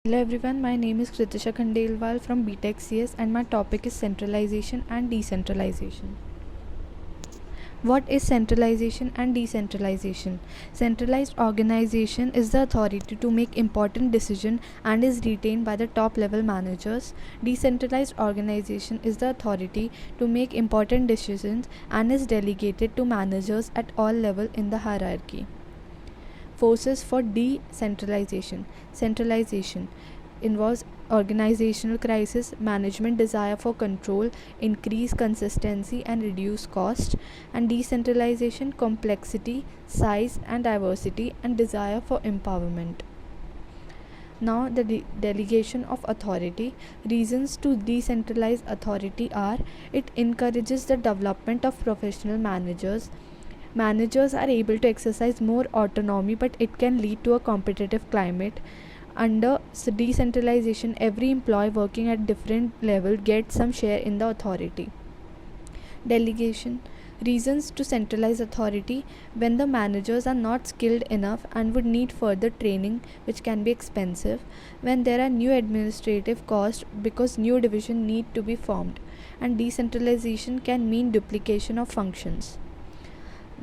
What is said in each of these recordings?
Hello everyone, my name is Kritisha Khandelwal from BTech CS and my topic is centralization and decentralization. What is centralization and decentralization? Centralized organization is the authority to make important decisions and is retained by the top level managers. Decentralized organization is the authority to make important decisions and is delegated to managers at all levels in the hierarchy. Forces for decentralization. Centralization involves organizational crisis, management desire for control, increase consistency and reduce cost, and decentralization, complexity, size and diversity, and desire for empowerment. Now, the delegation of authority. Reasons to decentralize authority are: it encourages the development of professional managers. Managers are able to exercise more autonomy, but it can lead to a competitive climate. Under decentralization, every employee working at different level gets some share in the authority. Delegation. Reasons to centralize authority: when the managers are not skilled enough and would need further training, which can be expensive; when there are new administrative costs because new division need to be formed; and decentralization can mean duplication of functions.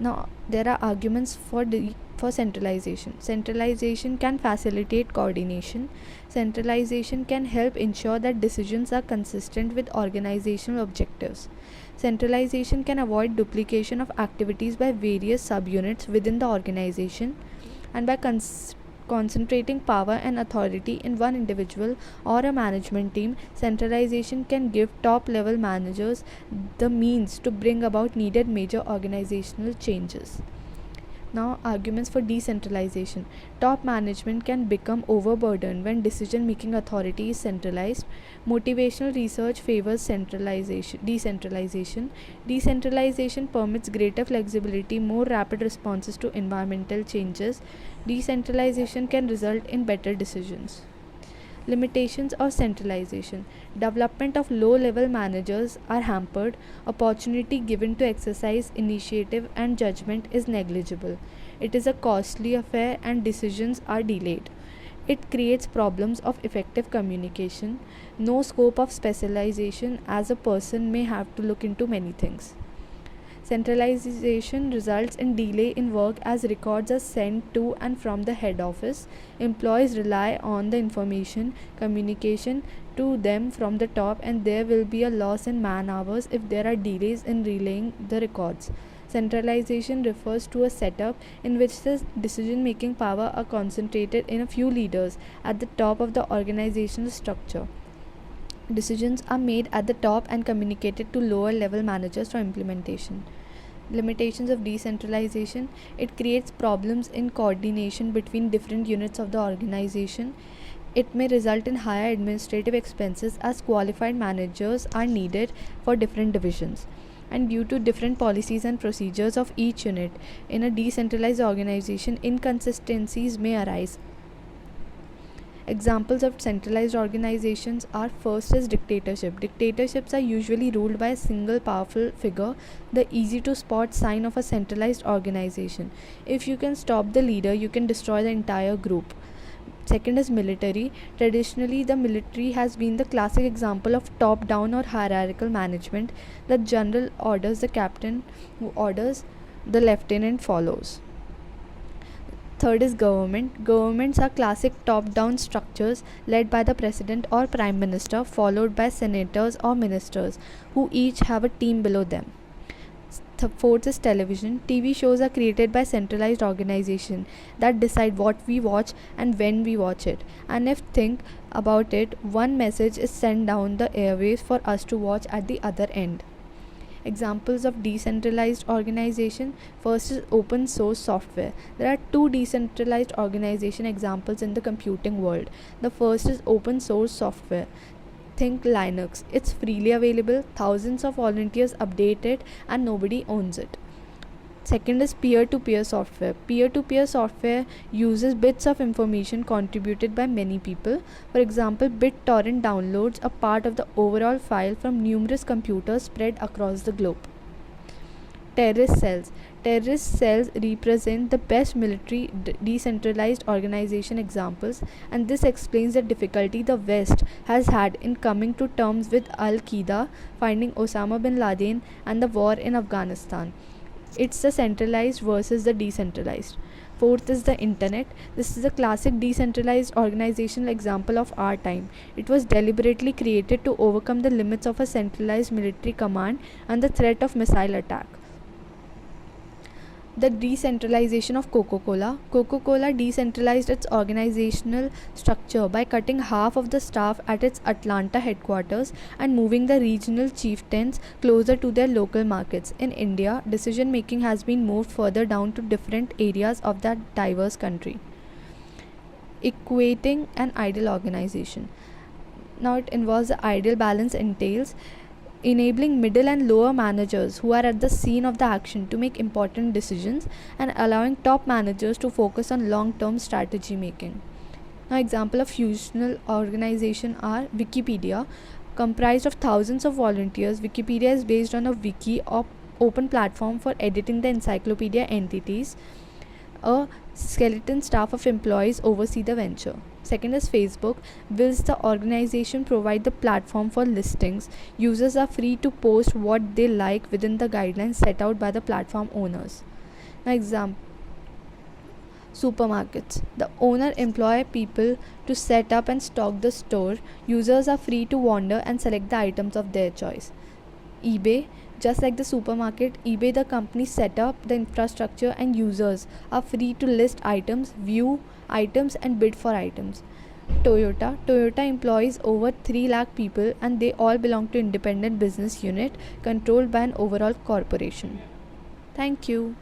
Now, there are arguments for centralization. Centralization can facilitate coordination. Centralization can help ensure that decisions are consistent with organizational objectives. Centralization can avoid duplication of activities by various subunits within the organization, and by concentrating power and authority in one individual or a management team, centralization can give top level managers the means to bring about needed major organizational changes. Now, arguments for decentralization. Top management can become overburdened when decision making authority is centralized. Motivational research favors decentralization. Decentralization permits greater flexibility, more rapid responses to environmental changes. Decentralization can result in better decisions. Limitations of centralization. Development of low level managers are hampered. Opportunity given to exercise initiative and judgment is negligible. It is a costly affair and decisions are delayed. It creates problems of effective communication. No scope of specialization, as a person may have to look into many things. Centralization results in delay in work as records are sent to and from the head office. Employees rely on the information communication to them from the top, and there will be a loss in man hours if there are delays in relaying the records. Centralization refers to a setup in which the decision making power are concentrated in a few leaders at the top of the organizational structure. Decisions are made at the top and communicated to lower level managers for implementation. Limitations of decentralization. It creates problems in coordination between different units of the organization. It may result in higher administrative expenses as qualified managers are needed for different divisions. And due to different policies and procedures of each unit in a decentralized organization, inconsistencies may arise. Examples of centralized organizations are: first is dictatorship. Dictatorships are usually ruled by a single powerful figure, the easy to spot sign of a centralized organization. If you can stop the leader, you can destroy the entire group. Second is military. Traditionally, the military has been the classic example of top down or hierarchical management. The general orders the captain, who orders, the lieutenant follows. Third is government. Governments are classic top-down structures led by the president or prime minister, followed by senators or ministers, who each have a team below them. Fourth is television. TV shows are created by centralized organization that decide what we watch and when we watch it. And if think about it, one message is sent down the airwaves for us to watch at the other end. Examples of decentralized organization. First is open source software. There are two decentralized organization examples in the computing world. The first is open source software. Think Linux. It's freely available, thousands of volunteers update it, and nobody owns it. Second is peer-to-peer software. Peer-to-peer software uses bits of information contributed by many people. For example, BitTorrent downloads a part of the overall file from numerous computers spread across the globe. Terrorist cells. Terrorist cells represent the best military decentralized organization examples, and this explains the difficulty the West has had in coming to terms with Al Qaeda, finding Osama bin Laden, and the war in Afghanistan. It's the centralized versus the decentralized. Fourth is the internet. This is a classic decentralized organizational example of our time. It was deliberately created to overcome the limits of a centralized military command and the threat of missile attack. The decentralization of Coca-Cola. Coca-Cola decentralized its organizational structure by cutting half of the staff at its Atlanta headquarters and moving the regional chieftains closer to their local markets. In India, decision making has been moved further down to different areas of that diverse country. Equating an ideal organization. Now it involves the ideal balance entails enabling middle and lower managers who are at the scene of the action to make important decisions and allowing top managers to focus on long-term strategy making. Now example of functional organization are Wikipedia. Comprised of thousands of volunteers, Wikipedia is based on a wiki or open platform for editing the encyclopedia entities. A skeleton staff of employees oversee the venture. Second is Facebook. Whilst the organization provide the platform for listings, users are free to post what they like within the guidelines set out by the platform owners. Now example, supermarkets. The owner employ people to set up and stock the store. Users are free to wander and select the items of their choice. eBay. Just like the supermarket, eBay the company set up the infrastructure and users are free to list items, view items and bid for items. Toyota employs over 3 lakh people and they all belong to independent business unit controlled by an overall corporation. Thank you.